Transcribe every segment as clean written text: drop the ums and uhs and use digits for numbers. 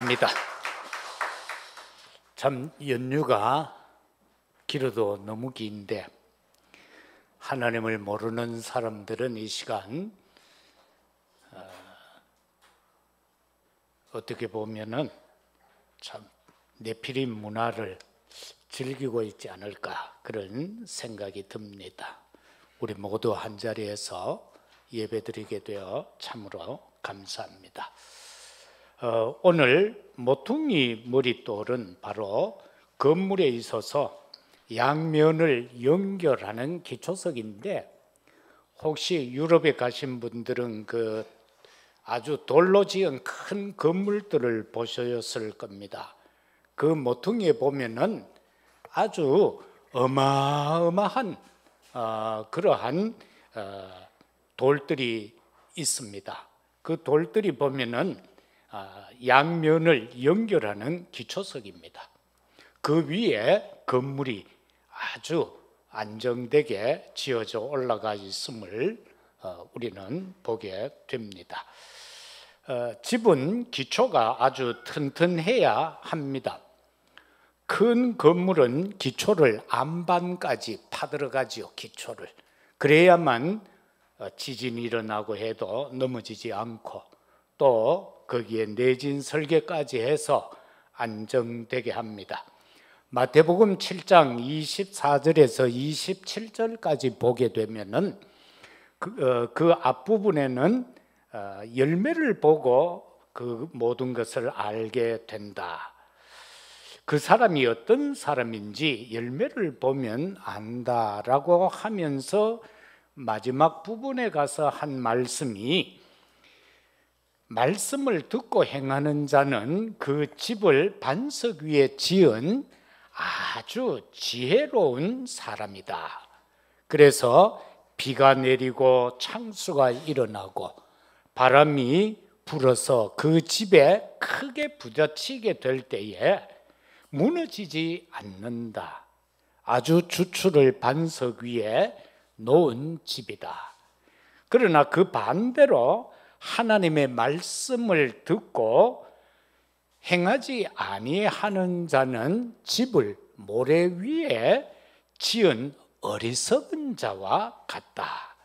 반갑습니다. 참 연휴가 길어도 너무 긴데 하나님을 모르는 사람들은 이 시간 어떻게 보면은 참 네피림 문화를 즐기고 있지 않을까 그런 생각이 듭니다. 우리 모두 한자리에서 예배드리게 되어 참으로 감사합니다. 오늘 모퉁이 머릿돌은 바로 건물에 있어서 양면을 연결하는 기초석인데, 혹시 유럽에 가신 분들은 그 아주 돌로 지은 큰 건물들을 보셨을 겁니다. 그 모퉁이에 보면은 아주 어마어마한 그러한 돌들이 있습니다. 그 돌들이 보면은 양면을 연결하는 기초석입니다. 그 위에 건물이 아주 안정되게 지어져 올라가 있음을 우리는 보게 됩니다. 집은 기초가 아주 튼튼해야 합니다. 큰 건물은 기초를 안반까지 파들어가지요. 기초를. 그래야만 지진이 일어나고 해도 넘어지지 않고 또 거기에 내진 설계까지 해서 안정되게 합니다. 마태복음 7장 24절에서 27절까지 보게 되면은 그 앞부분에는 열매를 보고 그 모든 것을 알게 된다. 그 사람이 어떤 사람인지 열매를 보면 안다라고 하면서 마지막 부분에 가서 한 말씀이, 말씀을 듣고 행하는 자는 그 집을 반석 위에 지은 아주 지혜로운 사람이다. 그래서 비가 내리고 창수가 일어나고 바람이 불어서 그 집에 크게 부딪히게 될 때에 무너지지 않는다. 아주 주추를 반석 위에 놓은 집이다. 그러나 그 반대로 하나님의 말씀을 듣고 행하지 아니하는 자는 집을 모래 위에 지은 어리석은 자와 같다.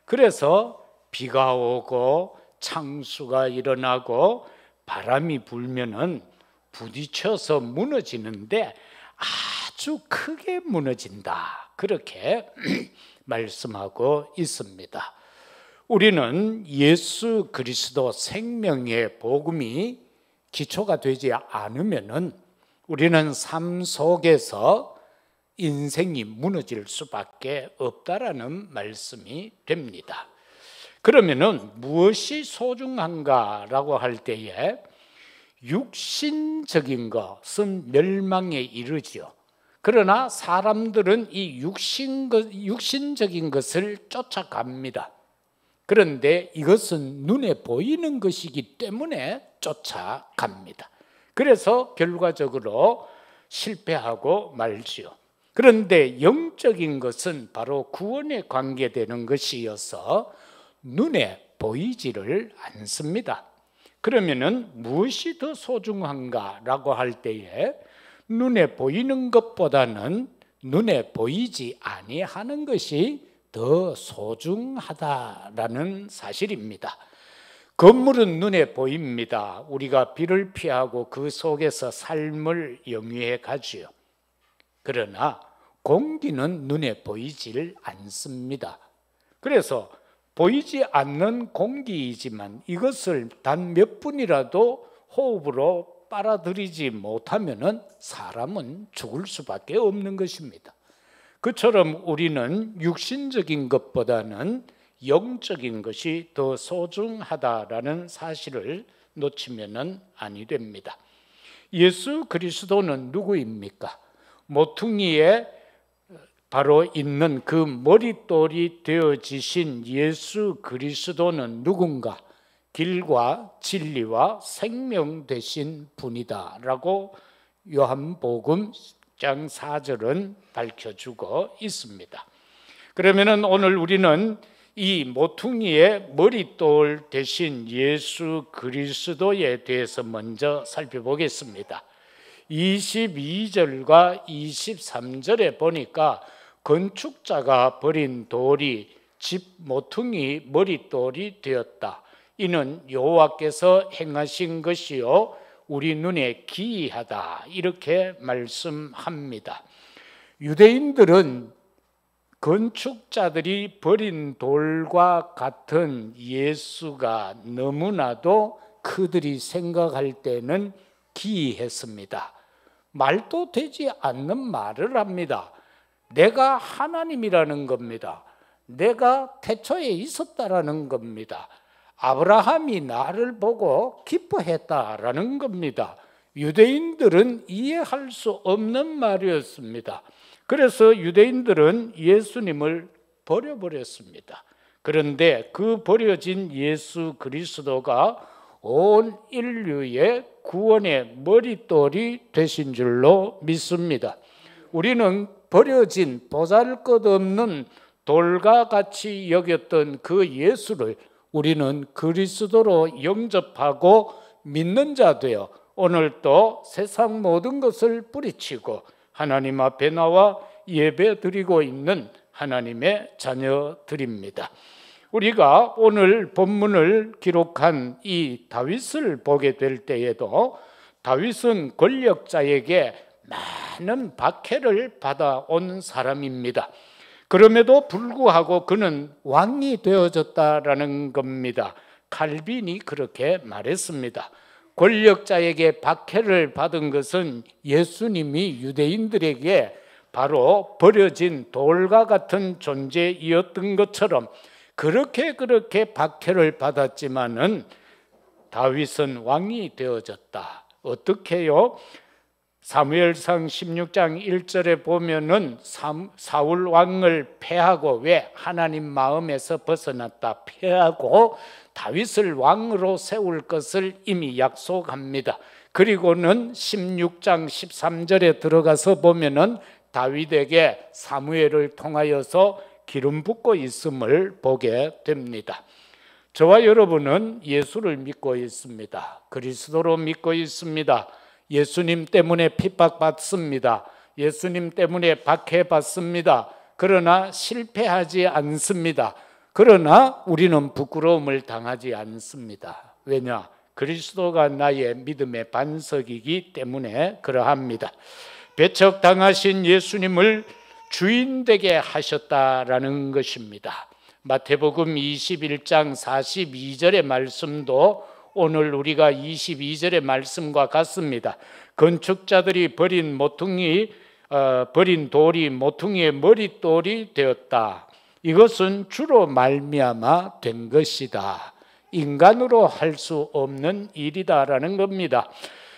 그래서 비가 오고 창수가 일어나고 바람이 불면은 부딪혀서 무너지는데 아주 크게 무너진다. 그렇게 말씀하고 있습니다. 우리는 예수 그리스도 생명의 복음이 기초가 되지 않으면은 우리는 삶 속에서 인생이 무너질 수밖에 없다라는 말씀이 됩니다. 그러면은 무엇이 소중한가라고 할 때에 육신적인 것은 멸망에 이르지요. 그러나 사람들은 이 육신적인 것을 쫓아갑니다. 그런데 이것은 눈에 보이는 것이기 때문에 쫓아갑니다. 그래서 결과적으로 실패하고 말지요. 그런데 영적인 것은 바로 구원에 관계되는 것이어서 눈에 보이지를 않습니다. 그러면은 무엇이 더 소중한가라고 할 때에 눈에 보이는 것보다는 눈에 보이지 아니하는 것이 더 소중하다라는 사실입니다. 건물은 눈에 보입니다. 우리가 비를 피하고 그 속에서 삶을 영위해 가지요. 그러나 공기는 눈에 보이질 않습니다. 그래서 보이지 않는 공기이지만 이것을 단 몇 분이라도 호흡으로 빨아들이지 못하면은 사람은 죽을 수밖에 없는 것입니다. 그처럼 우리는 육신적인 것보다는 영적인 것이 더 소중하다라는 사실을 놓치면은 아니 됩니다. 예수 그리스도는 누구입니까? 모퉁이에 바로 있는 그 머릿돌이 되어지신 예수 그리스도는 누군가? 길과 진리와 생명 되신 분이다 라고 요한복음 10장 4절은 밝혀주고 있습니다. 그러면은 오늘 우리는 이 모퉁이의 머릿돌 대신 예수 그리스도에 대해서 먼저 살펴보겠습니다. 22절과 23절에 보니까 건축자가 버린 돌이 집 모퉁이 머릿돌이 되었다. 이는 여호와께서 행하신 것이요 우리 눈에 기이하다. 이렇게 말씀합니다. 유대인들은 건축자들이 버린 돌과 같은 예수가 너무나도 그들이 생각할 때는 기이했습니다. 말도 되지 않는 말을 합니다. 내가 하나님이라는 겁니다. 내가 태초에 있었다라는 겁니다. 아브라함이 나를 보고 기뻐했다라는 겁니다. 유대인들은 이해할 수 없는 말이었습니다. 그래서 유대인들은 예수님을 버려버렸습니다. 그런데 그 버려진 예수 그리스도가 온 인류의 구원의 머릿돌이 되신 줄로 믿습니다. 우리는 버려진 보잘것없는 돌과 같이 여겼던 그 예수를 우리는 그리스도로 영접하고 믿는 자 되어 오늘 또 세상 모든 것을 뿌리치고 하나님 앞에 나와 예배 드리고 있는 하나님의 자녀들입니다. 우리가 오늘 본문을 기록한 이 다윗을 보게 될 때에도 다윗은 권력자에게 많은 박해를 받아온 사람입니다. 그럼에도 불구하고 그는 왕이 되어졌다라는 겁니다. 칼빈이 그렇게 말했습니다. 권력자에게 박해를 받은 것은 예수님이 유대인들에게 바로 버려진 돌과 같은 존재이었던 것처럼 그렇게 박해를 받았지만은 다윗은 왕이 되어졌다. 어떻게요? 사무엘상 16장 1절에 보면은 사울 왕을 패하고 왜 하나님 마음에서 벗어났다 패하고 다윗을 왕으로 세울 것을 이미 약속합니다. 그리고는 16장 13절에 들어가서 보면은 다윗에게 사무엘을 통하여서 기름 붓고 있음을 보게 됩니다. 저와 여러분은 예수를 믿고 있습니다. 그리스도로 믿고 있습니다. 예수님 때문에 핍박받습니다. 예수님 때문에 박해받습니다. 그러나 실패하지 않습니다. 그러나 우리는 부끄러움을 당하지 않습니다. 왜냐? 그리스도가 나의 믿음의 반석이기 때문에 그러합니다. 배척당하신 예수님을 주인 되게 하셨다라는 것입니다. 마태복음 21장 42절의 말씀도 오늘 우리가 22절의 말씀과 같습니다. 건축자들이 버린 돌이 모퉁이의 머릿돌이 되었다. 이것은 주로 말미암아 된 것이다. 인간으로 할 수 없는 일이다라는 겁니다.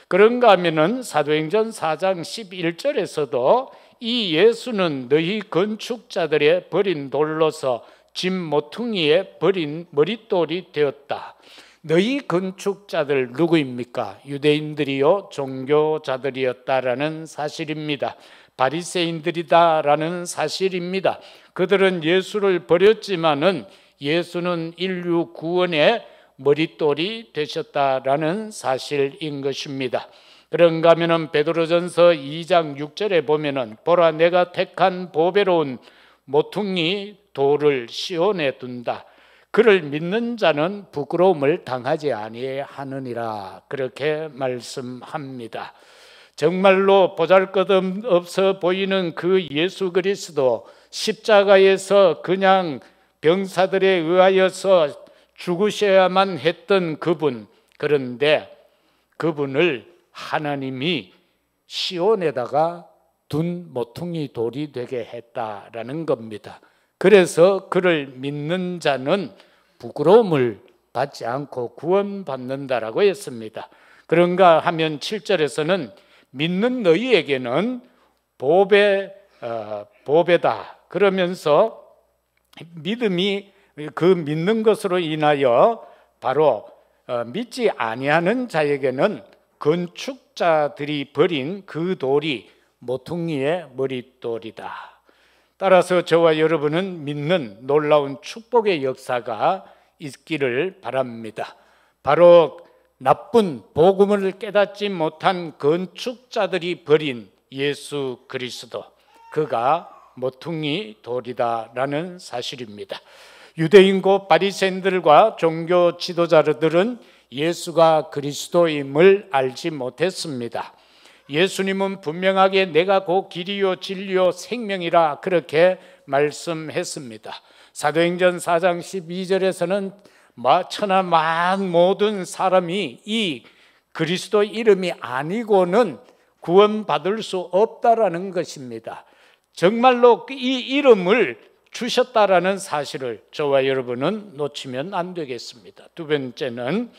그런가 하면은 사도행전 4장 11절에서도 이 예수는 너희 건축자들의 버린 돌로서 집 모퉁이에 버린 머릿돌이 되었다. 너희 건축자들 누구입니까? 유대인들이요 종교자들이었다라는 사실입니다. 바리새인들이다라는 사실입니다. 그들은 예수를 버렸지만은 예수는 인류 구원의 머릿돌이 되셨다라는 사실인 것입니다. 그런가 하면은 베드로전서 2장 6절에 보면은 보라 내가 택한 보배로운 모퉁이 돌을 시온에 둔다. 그를 믿는 자는 부끄러움을 당하지 아니하느니라. 그렇게 말씀합니다. 정말로 보잘것없어 보이는 그 예수 그리스도 십자가에서 그냥 병사들에 의하여서 죽으셔야만 했던 그분, 그런데 그분을 하나님이 시온에다가 둔 모퉁이 돌이 되게 했다라는 겁니다. 그래서 그를 믿는 자는 부끄러움을 받지 않고 구원받는다라고 했습니다. 그런가 하면 7절에서는 믿는 너희에게는 보배다 그러면서 믿음이 그 믿는 것으로 인하여 바로 믿지 아니하는 자에게는 건축자들이 버린 그 돌이 모퉁이의 머릿돌이다. 따라서 저와 여러분은 믿는 놀라운 축복의 역사가 있기를 바랍니다. 바로 나쁜 복음을 깨닫지 못한 건축자들이 버린 예수 그리스도, 그가 모퉁이 돌이다라는 사실입니다. 유대인과 바리새인들과 종교 지도자들은 예수가 그리스도임을 알지 못했습니다. 예수님은 분명하게 내가 곧 길이요 진리요 생명이라 그렇게 말씀했습니다. 사도행전 4장 12절에서는 천하 만 모든 사람이 이 그리스도 이름이 아니고는 구원받을 수 없다라는 것입니다. 정말로 이 이름을 주셨다라는 사실을 저와 여러분은 놓치면 안 되겠습니다. 두 번째는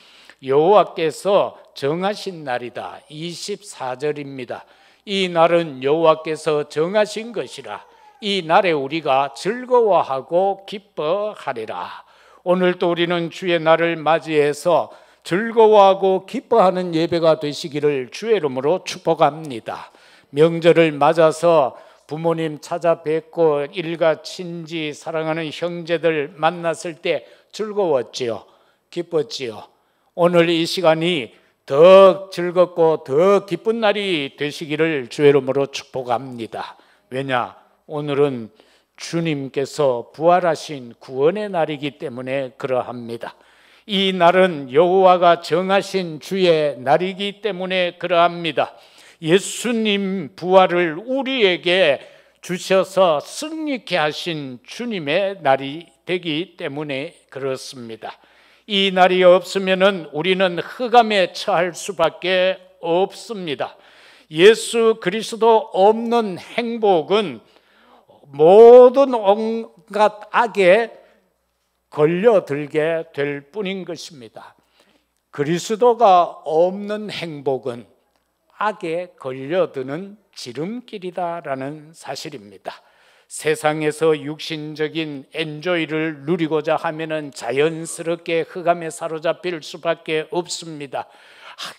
여호와께서 정하신 날이다. 24절입니다. 이 날은 여호와께서 정하신 것이라. 이 날에 우리가 즐거워하고 기뻐하리라. 오늘도 우리는 주의 날을 맞이해서 즐거워하고 기뻐하는 예배가 되시기를 주의 이름으로 축복합니다. 명절을 맞아서 부모님 찾아뵙고 일가 친지 사랑하는 형제들 만났을 때 즐거웠지요? 기뻤지요? 오늘 이 시간이 더 즐겁고 더 기쁜 날이 되시기를 주의 이름으로 축복합니다. 왜냐? 오늘은 주님께서 부활하신 구원의 날이기 때문에 그러합니다. 이 날은 여호와가 정하신 주의 날이기 때문에 그러합니다. 예수님 부활을 우리에게 주셔서 승리케 하신 주님의 날이 되기 때문에 그렇습니다. 이 날이 없으면 우리는 흑암에 처할 수밖에 없습니다. 예수 그리스도 없는 행복은 모든 온갖 악에 걸려들게 될 뿐인 것입니다. 그리스도가 없는 행복은 악에 걸려드는 지름길이다라는 사실입니다. 세상에서 육신적인 엔조이를 누리고자 하면은 자연스럽게 흑암에 사로잡힐 수밖에 없습니다.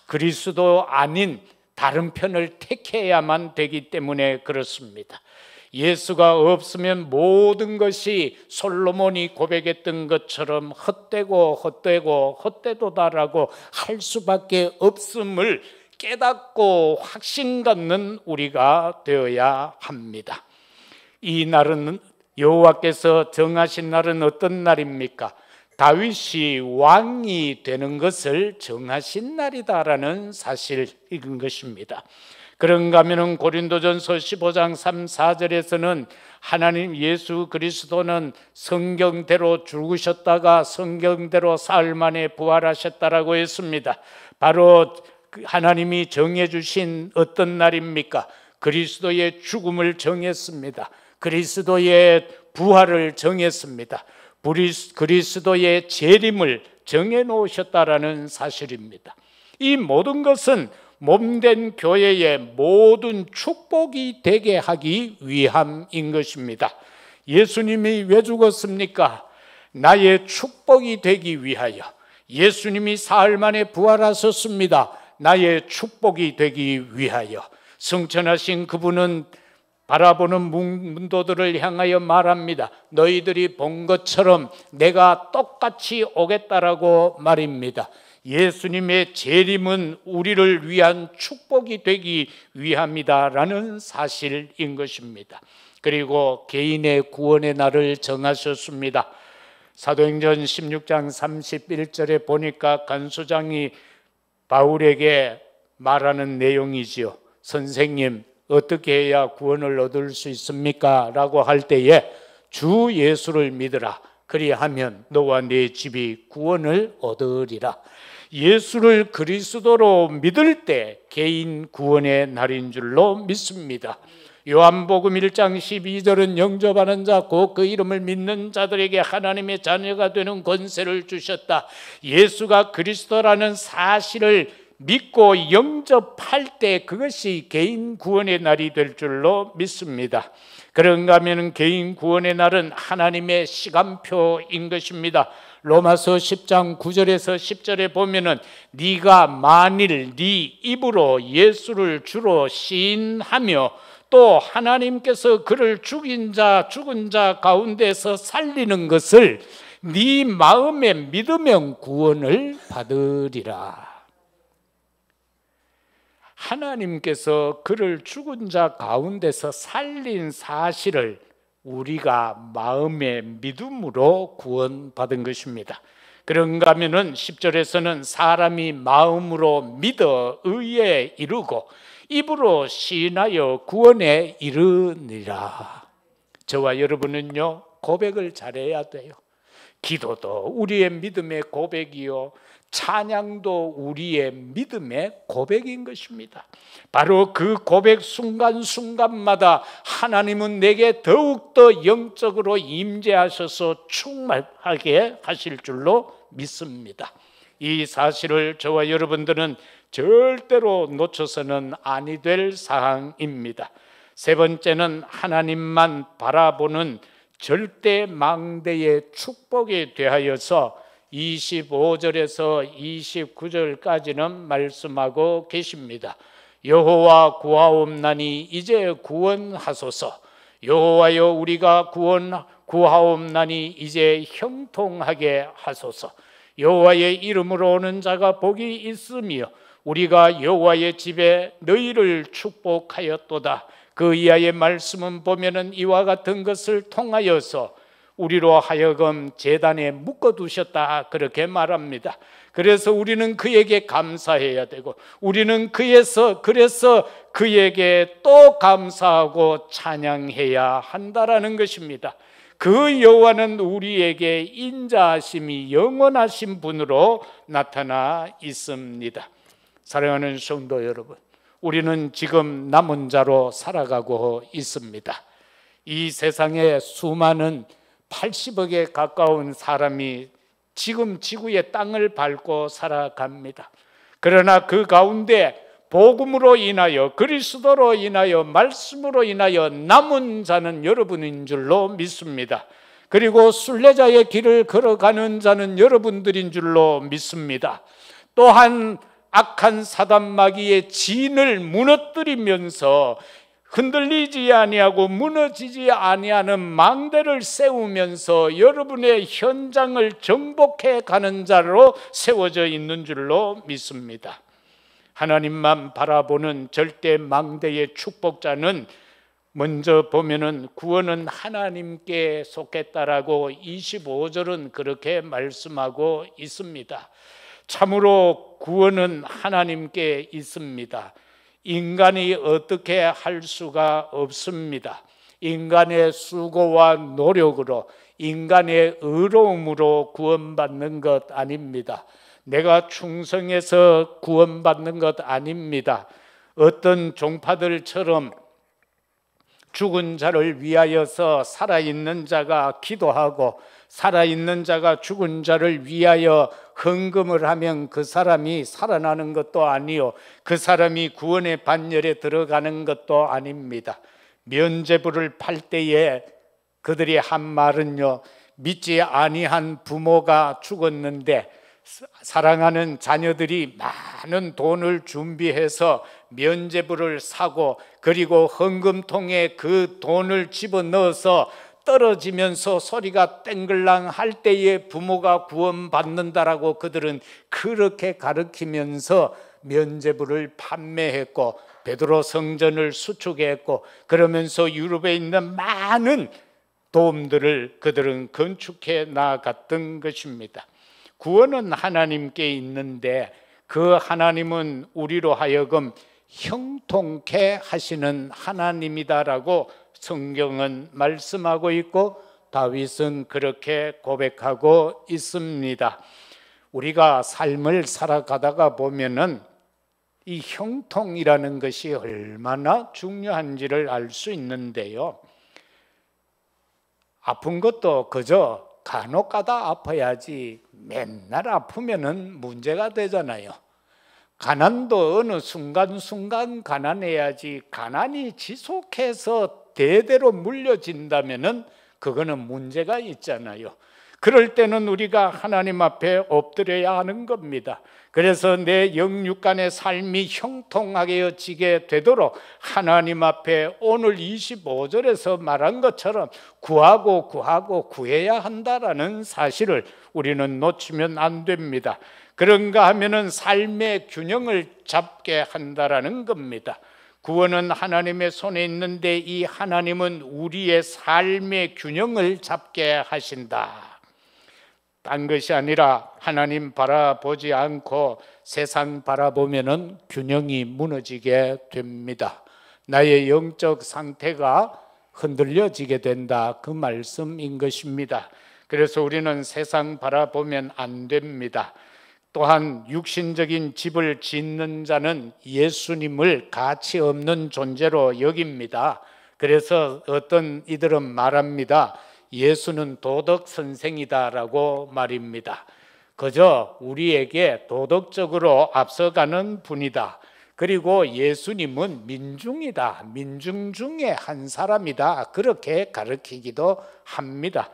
그리스도 아닌 다른 편을 택해야만 되기 때문에 그렇습니다. 예수가 없으면 모든 것이 솔로몬이 고백했던 것처럼 헛되고 헛되고 헛되도다라고 할 수밖에 없음을 깨닫고 확신 갖는 우리가 되어야 합니다. 이 날은 여호와께서 정하신 날은 어떤 날입니까? 다윗이 왕이 되는 것을 정하신 날이다라는 사실인 것입니다. 그런가 하면 고린도전서 15장 3, 4절에서는 하나님 예수 그리스도는 성경대로 죽으셨다가 성경대로 사흘 만에 부활하셨다라고 했습니다. 바로 하나님이 정해주신 어떤 날입니까? 그리스도의 죽음을 정했습니다. 그리스도의 부활을 정했습니다. 그리스도의 재림을 정해놓으셨다라는 사실입니다. 이 모든 것은 몸된 교회의 모든 축복이 되게 하기 위함인 것입니다. 예수님이 왜 죽었습니까? 나의 축복이 되기 위하여. 예수님이 사흘 만에 부활하셨습니다. 나의 축복이 되기 위하여. 승천하신 그분은 바라보는 문도들을 향하여 말합니다. 너희들이 본 것처럼 내가 똑같이 오겠다라고 말입니다. 예수님의 재림은 우리를 위한 축복이 되기 위함이다라는 사실인 것입니다. 그리고 개인의 구원의 날을 정하셨습니다. 사도행전 16장 31절에 보니까 간수장이 바울에게 말하는 내용이지요. 선생님, 어떻게 해야 구원을 얻을 수 있습니까? 라고 할 때에 주 예수를 믿으라. 그리하면 너와 네 집이 구원을 얻으리라. 예수를 그리스도로 믿을 때 개인 구원의 날인 줄로 믿습니다. 요한복음 1장 12절은 영접하는 자 곧 그 이름을 믿는 자들에게 하나님의 자녀가 되는 권세를 주셨다. 예수가 그리스도라는 사실을 믿고 영접할 때 그것이 개인 구원의 날이 될 줄로 믿습니다. 그런가 하면 개인 구원의 날은 하나님의 시간표인 것입니다. 로마서 10장 9절에서 10절에 보면은 네가 만일 네 입으로 예수를 주로 시인하며 또 또 하나님께서 그를 죽은 자 가운데서 살리는 것을 네 마음에 믿으면 구원을 받으리라. 하나님께서 그를 죽은 자 가운데서 살린 사실을 우리가 마음의 믿음으로 구원받은 것입니다. 그런가 하면은 10절에서는 사람이 마음으로 믿어 의에 이르고 입으로 시인하여 구원에 이르니라. 저와 여러분은요, 고백을 잘해야 돼요. 기도도 우리의 믿음의 고백이요, 찬양도 우리의 믿음의 고백인 것입니다. 바로 그 고백 순간순간마다 하나님은 내게 더욱더 영적으로 임재하셔서 충만하게 하실 줄로 믿습니다. 이 사실을 저와 여러분들은 절대로 놓쳐서는 아니 될 사항입니다. 세 번째는 하나님만 바라보는 절대 망대의 축복에 대하여서 25절에서 29절까지는 말씀하고 계십니다. 여호와 구하옵나니 이제 구원하소서. 여호와여 우리가 구하옵나니 이제 형통하게 하소서. 여호와의 이름으로 오는 자가 복이 있으며 우리가 여호와의 집에 너희를 축복하였도다. 그 이하의 말씀은 보면은 이와 같은 것을 통하여서 우리로 하여금 제단에 묶어두셨다, 그렇게 말합니다. 그래서 우리는 그에게 감사해야 되고, 우리는 그래서 그에게 또 감사하고 찬양해야 한다라는 것입니다. 그 여호와는 우리에게 인자하심이 영원하신 분으로 나타나 있습니다. 사랑하는 성도 여러분, 우리는 지금 남은 자로 살아가고 있습니다. 이 세상에 수많은 80억에 가까운 사람이 지금 지구의 땅을 밟고 살아갑니다. 그러나 그 가운데 복음으로 인하여, 그리스도로 인하여, 말씀으로 인하여 남은 자는 여러분인 줄로 믿습니다. 그리고 순례자의 길을 걸어가는 자는 여러분들인 줄로 믿습니다. 또한 악한 사단 마귀의 진을 무너뜨리면서 흔들리지 아니하고 무너지지 아니하는 망대를 세우면서 여러분의 현장을 정복해 가는 자로 세워져 있는 줄로 믿습니다. 하나님만 바라보는 절대 망대의 축복자는 먼저 보면은 구원은 하나님께 속했다라고 25절은 그렇게 말씀하고 있습니다. 참으로 구원은 하나님께 있습니다. 인간이 어떻게 할 수가 없습니다. 인간의 수고와 노력으로, 인간의 의로움으로 구원받는 것 아닙니다. 내가 충성해서 구원받는 것 아닙니다. 어떤 종파들처럼 죽은 자를 위하여서 살아있는 자가 기도하고 살아있는 자가 죽은 자를 위하여 헌금을 하면 그 사람이 살아나는 것도 아니요, 그 사람이 구원의 반열에 들어가는 것도 아닙니다. 면죄부를 팔 때에 그들이 한 말은요, 믿지 아니한 부모가 죽었는데 사랑하는 자녀들이 많은 돈을 준비해서 면죄부를 사고, 그리고 헌금통에 그 돈을 집어넣어서 떨어지면서 소리가 땡글랑 할 때에 부모가 구원받는다라고 그들은 그렇게 가르치면서 면죄부를 판매했고, 베드로 성전을 수축했고, 그러면서 유럽에 있는 많은 도움들을 그들은 건축해 나갔던 것입니다. 구원은 하나님께 있는데 그 하나님은 우리로 하여금 형통케 하시는 하나님이다라고 성경은 말씀하고 있고, 다윗은 그렇게 고백하고 있습니다. 우리가 삶을 살아가다가 보면은 이 형통이라는 것이 얼마나 중요한지를 알 수 있는데요, 아픈 것도 그저 간혹 가다 아파야지 맨날 아프면은 문제가 되잖아요. 가난도 어느 순간순간 가난해야지, 가난이 지속해서 대대로 물려진다면은 그거는 문제가 있잖아요. 그럴 때는 우리가 하나님 앞에 엎드려야 하는 겁니다. 그래서 내 영육간의 삶이 형통하게 되도록 하나님 앞에 오늘 25절에서 말한 것처럼 구하고 구해야 한다라는 사실을 우리는 놓치면 안 됩니다. 그런가 하면은 삶의 균형을 잡게 한다라는 겁니다. 구원은 하나님의 손에 있는데 이 하나님은 우리의 삶의 균형을 잡게 하신다. 딴 것이 아니라 하나님 바라보지 않고 세상 바라보면은 균형이 무너지게 됩니다. 나의 영적 상태가 흔들려지게 된다, 그 말씀인 것입니다. 그래서 우리는 세상 바라보면 안 됩니다. 또한 육신적인 집을 짓는 자는 예수님을 가치 없는 존재로 여깁니다. 그래서 어떤 이들은 말합니다. 예수는 도덕 선생이다라고 말입니다. 그저 우리에게 도덕적으로 앞서가는 분이다. 그리고 예수님은 민중이다. 민중 중에 한 사람이다. 그렇게 가르치기도 합니다.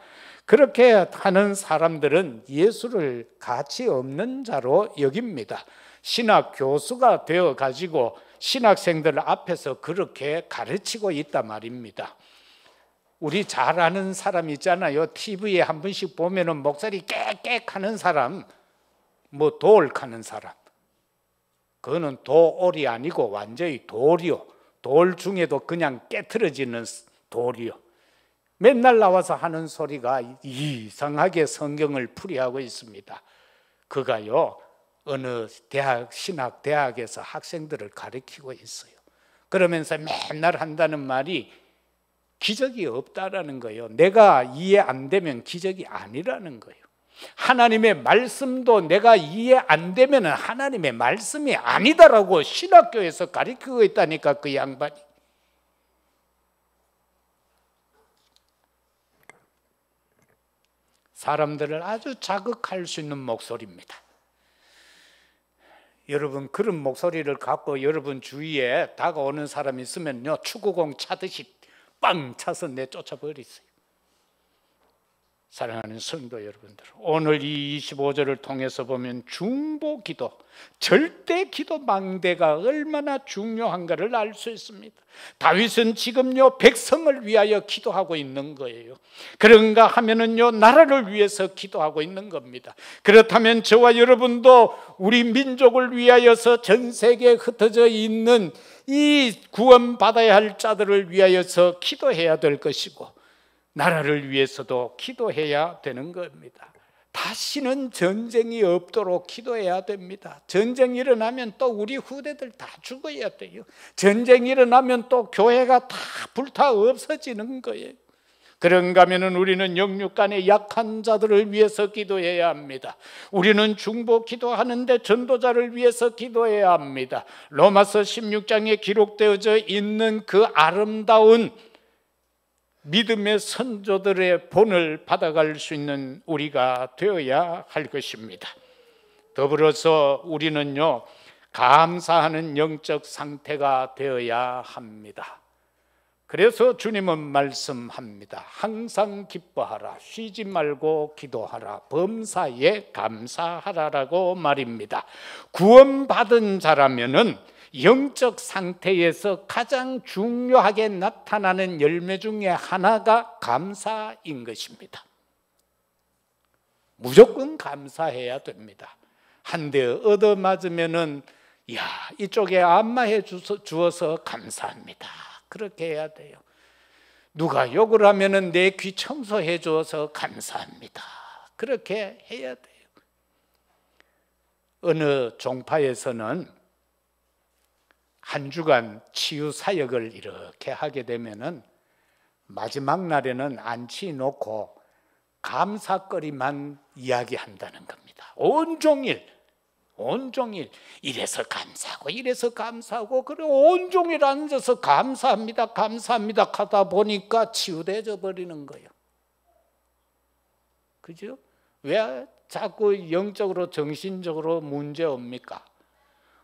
그렇게 하는 사람들은 예수를 가치 없는 자로 여깁니다. 신학 교수가 되어 가지고 신학생들 앞에서 그렇게 가르치고 있단 말입니다. 우리 잘 아는 사람 있잖아요. TV에 한 번씩 보면은 목소리 깨끗 하는 사람, 뭐 돌 카는 사람. 그거는 도올이 아니고 완전히 돌이요. 돌 중에도 그냥 깨트려지는 돌이요. 맨날 나와서 하는 소리가 이상하게 성경을 풀이하고 있습니다. 그가요, 어느 대학, 신학대학에서 학생들을 가르치고 있어요. 그러면서 맨날 한다는 말이 기적이 없다라는 거예요. 내가 이해 안 되면 기적이 아니라는 거예요. 하나님의 말씀도 내가 이해 안 되면 하나님의 말씀이 아니다라고 신학교에서 가르치고 있다니까, 그 양반이. 사람들을 아주 자극할 수 있는 목소리입니다. 여러분, 그런 목소리를 갖고 여러분 주위에 다가오는 사람이 있으면요, 축구공 차듯이 빵 차서 내쫓아 버리세요. 사랑하는 성도 여러분들, 오늘 이 25절을 통해서 보면 중보기도, 절대 기도 망대가 얼마나 중요한가를 알 수 있습니다. 다윗은 지금요 백성을 위하여 기도하고 있는 거예요. 그런가 하면은요 나라를 위해서 기도하고 있는 겁니다. 그렇다면 저와 여러분도 우리 민족을 위하여서 전 세계에 흩어져 있는 이 구원받아야 할 자들을 위하여서 기도해야 될 것이고, 나라를 위해서도 기도해야 되는 겁니다. 다시는 전쟁이 없도록 기도해야 됩니다. 전쟁이 일어나면 또 우리 후대들 다 죽어야 돼요. 전쟁이 일어나면 또 교회가 다 불타 없어지는 거예요. 그런가 하면 우리는 영육간의 약한 자들을 위해서 기도해야 합니다. 우리는 중보 기도하는데 전도자를 위해서 기도해야 합니다. 로마서 16장에 기록되어져 있는 그 아름다운 믿음의 선조들의 본을 받아갈 수 있는 우리가 되어야 할 것입니다. 더불어서 우리는요 감사하는 영적 상태가 되어야 합니다. 그래서 주님은 말씀합니다. 항상 기뻐하라, 쉬지 말고 기도하라, 범사에 감사하라라고 말입니다. 구원받은 자라면은 영적 상태에서 가장 중요하게 나타나는 열매 중에 하나가 감사인 것입니다. 무조건 감사해야 됩니다. 한 대 얻어맞으면은 야, 이쪽에 안마해 주어서 감사합니다. 그렇게 해야 돼요. 누가 욕을 하면은 내 귀 청소해 주어서 감사합니다. 그렇게 해야 돼요. 어느 종파에서는 한 주간 치유 사역을 이렇게 하게 되면은 마지막 날에는 앉히 놓고 감사거리만 이야기한다는 겁니다. 온종일 이래서 감사하고 이래서 감사하고, 그리고 온종일 앉아서 감사합니다 감사합니다 하다 보니까 치유되어 버리는 거예요. 그죠? 왜 자꾸 영적으로 정신적으로 문제 옵니까?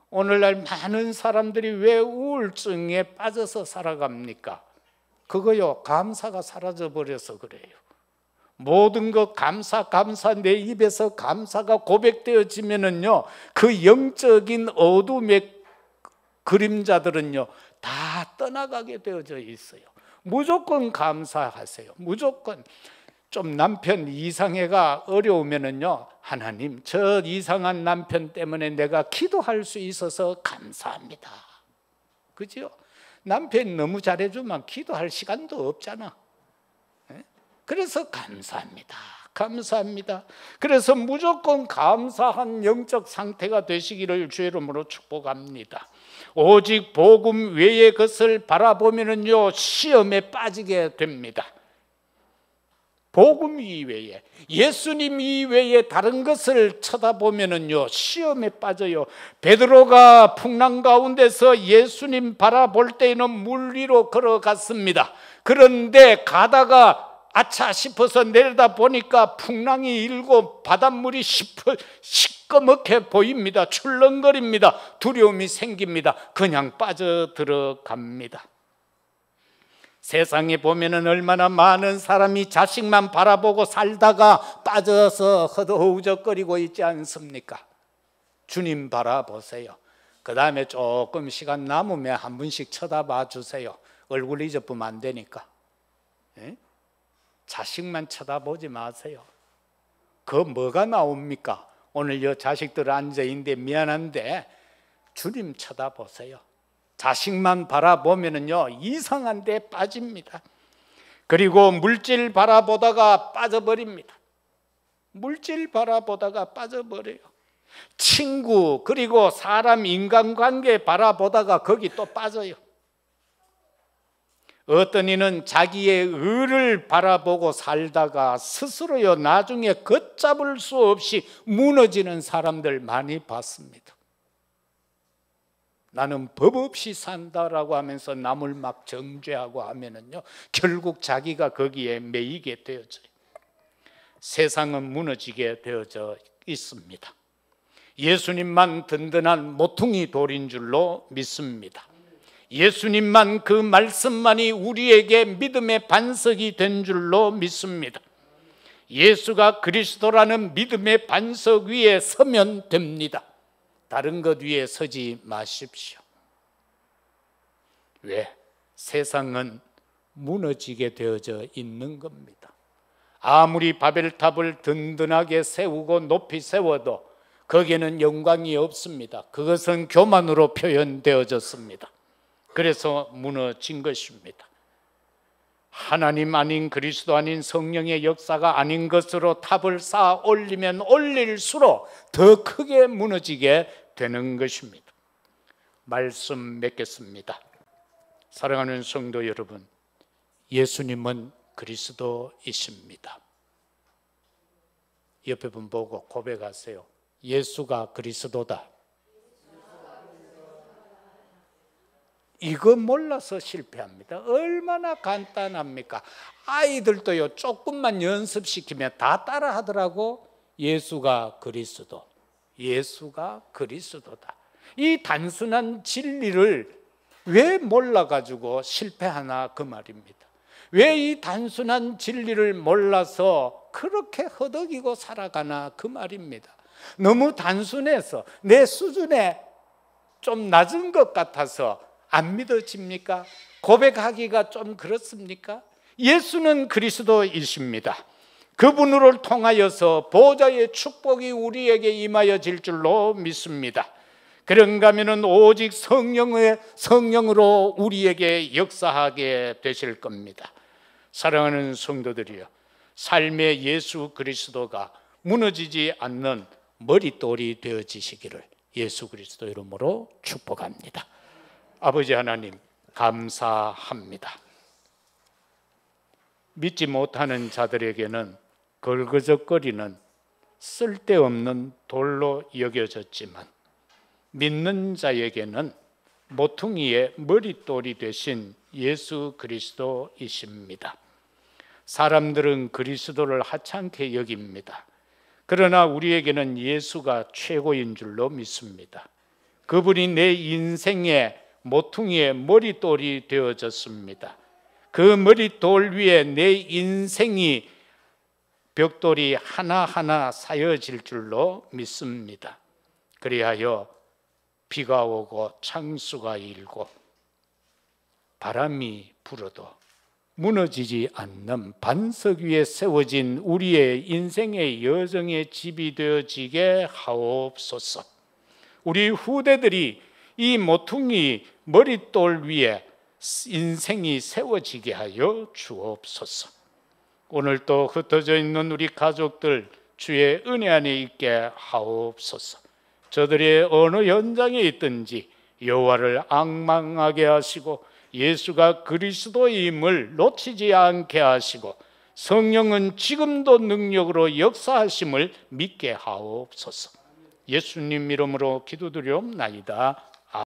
오늘날 많은 사람들이 왜 우울증에 빠져서 살아갑니까? 그거요, 감사가 사라져 버려서 그래요. 모든 것 감사 내 입에서 감사가 고백되어지면은요, 그 영적인 어둠의 그림자들은요 다 떠나가게 되어져 있어요. 무조건 감사하세요. 무조건. 좀 남편 이상애가 어려우면은요, 하나님, 저 이상한 남편 때문에 내가 기도할 수 있어서 감사합니다. 그죠? 남편이 너무 잘해주면 기도할 시간도 없잖아. 그래서 감사합니다. 감사합니다. 그래서 무조건 감사한 영적 상태가 되시기를 주의 이름으로 축복합니다. 오직 복음 외의 것을 바라보면은요, 시험에 빠지게 됩니다. 복음 이외에, 예수님 이외에 다른 것을 쳐다보면은요, 시험에 빠져요. 베드로가 풍랑 가운데서 예수님 바라볼 때에는 물 위로 걸어갔습니다. 그런데 가다가 아차 싶어서 내려다 보니까 풍랑이 일고 바닷물이 시꺼멓게 보입니다. 출렁거립니다. 두려움이 생깁니다. 그냥 빠져들어갑니다. 세상에 보면은 얼마나 많은 사람이 자식만 바라보고 살다가 빠져서 허우적거리고 있지 않습니까? 주님 바라보세요. 그 다음에 조금 시간 남으면 한 분씩 쳐다봐 주세요. 얼굴 잊어보면 안 되니까. 자식만 쳐다보지 마세요. 그 뭐가 나옵니까? 오늘 여 자식들 앉아있는데 미안한데 주님 쳐다보세요. 자식만 바라보면은요, 이상한 데 빠집니다. 그리고 물질 바라보다가 빠져버립니다. 물질 바라보다가 빠져버려요. 친구, 그리고 사람 인간관계 바라보다가 거기 또 빠져요. 어떤 이는 자기의 의를 바라보고 살다가 스스로요 나중에 걷잡을 수 없이 무너지는 사람들 많이 봤습니다. 나는 법 없이 산다라고 하면서 남을 막 정죄하고 하면은요, 결국 자기가 거기에 매이게 되어져요. 세상은 무너지게 되어져 있습니다. 예수님만 든든한 모퉁이 돌인 줄로 믿습니다. 예수님만, 그 말씀만이 우리에게 믿음의 반석이 된 줄로 믿습니다. 예수가 그리스도라는 믿음의 반석 위에 서면 됩니다. 다른 것 위에 서지 마십시오. 왜? 세상은 무너지게 되어져 있는 겁니다. 아무리 바벨탑을 든든하게 세우고 높이 세워도 거기에는 영광이 없습니다. 그것은 교만으로 표현되어졌습니다. 그래서 무너진 것입니다. 하나님 아닌, 그리스도 아닌, 성령의 역사가 아닌 것으로 탑을 쌓아 올리면 올릴수록 더 크게 무너지게 되는 것입니다. 말씀 맺겠습니다. 사랑하는 성도 여러분, 예수님은 그리스도이십니다. 옆에 분 보고 고백하세요. 예수가 그리스도다. 이거 몰라서 실패합니다. 얼마나 간단합니까? 아이들도요, 조금만 연습시키면 다 따라 하더라고. 예수가 그리스도, 예수가 그리스도다. 이 단순한 진리를 왜 몰라가지고 실패하나, 그 말입니다. 왜 이 단순한 진리를 몰라서 그렇게 허덕이고 살아가나, 그 말입니다. 너무 단순해서 내 수준에 좀 낮은 것 같아서 안 믿어집니까? 고백하기가 좀 그렇습니까? 예수는 그리스도이십니다. 그분을 통하여서 보좌의 축복이 우리에게 임하여질 줄로 믿습니다. 그런가 하면은 오직 성령으로 우리에게 역사하게 되실 겁니다. 사랑하는 성도들이여, 삶의 예수 그리스도가 무너지지 않는 머릿돌이 되어지시기를 예수 그리스도 이름으로 축복합니다. 아버지 하나님, 감사합니다. 믿지 못하는 자들에게는 걸그적거리는 쓸데없는 돌로 여겨졌지만, 믿는 자에게는 모퉁이의 머릿돌이 되신 예수 그리스도이십니다. 사람들은 그리스도를 하찮게 여깁니다. 그러나 우리에게는 예수가 최고인 줄로 믿습니다. 그분이 내 인생의 모퉁이의 머릿돌이 되어졌습니다. 그 머릿돌 위에 내 인생이 벽돌이 하나하나 쌓여질 줄로 믿습니다. 그리하여 비가 오고 창수가 일고 바람이 불어도 무너지지 않는 반석 위에 세워진 우리의 인생의 여정의 집이 되어지게 하옵소서. 우리 후대들이 이 모퉁이 머릿돌 위에 인생이 세워지게 하여 주옵소서. 오늘도 흩어져 있는 우리 가족들 주의 은혜 안에 있게 하옵소서. 저들이 어느 현장에 있든지 여호와를 앙망하게 하시고 예수가 그리스도임을 놓치지 않게 하시고 성령은 지금도 능력으로 역사하심을 믿게 하옵소서. 예수님 이름으로 기도드리옵나이다.